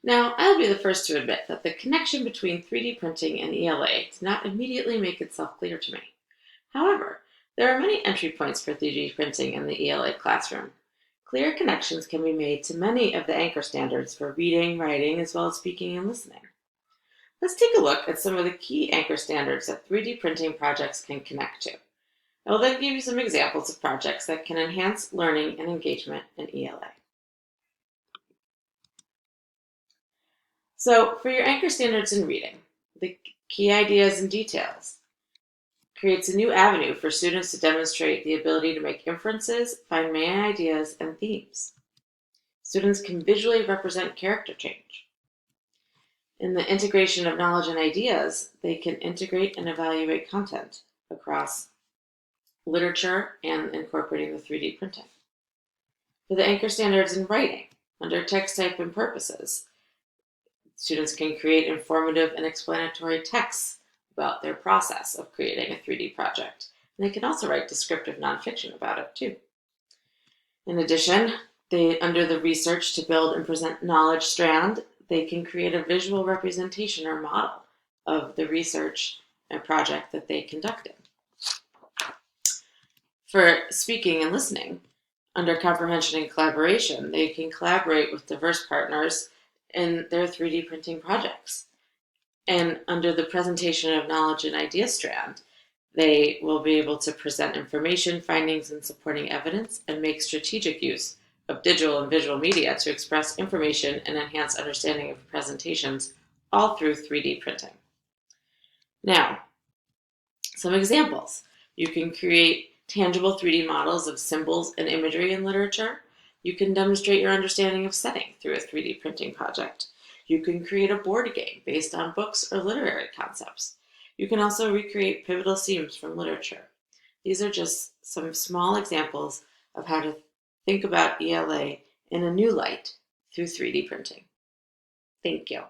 Now, I'll be the first to admit that the connection between 3D printing and ELA did not immediately make itself clear to me. However, there are many entry points for 3D printing in the ELA classroom. Clear connections can be made to many of the anchor standards for reading, writing, as well as speaking and listening. Let's take a look at some of the key anchor standards that 3D printing projects can connect to. I will then give you some examples of projects that can enhance learning and engagement in ELA. So, for your anchor standards in reading, the key ideas and details creates a new avenue for students to demonstrate the ability to make inferences, find main ideas, and themes. Students can visually represent character change. In the integration of knowledge and ideas, they can integrate and evaluate content across literature and incorporating the 3D printing. For the anchor standards in writing, under text type and purposes, students can create informative and explanatory texts about their process of creating a 3D project. And they can also write descriptive nonfiction about it too. In addition, under the research to build and present knowledge strand, they can create a visual representation or model of the research and project that they conducted. For speaking and listening, under comprehension and collaboration, they can collaborate with diverse partners in their 3D printing projects. And under the presentation of knowledge and idea strand, they will be able to present information, findings, and supporting evidence, and make strategic use of digital and visual media to express information and enhance understanding of presentations, all through 3D printing. Now, some examples. You can create tangible 3D models of symbols and imagery in literature. You can demonstrate your understanding of setting through a 3D printing project. You can create a board game based on books or literary concepts. You can also recreate pivotal themes from literature. These are just some small examples of how to think about ELA in a new light through 3D printing. Thank you.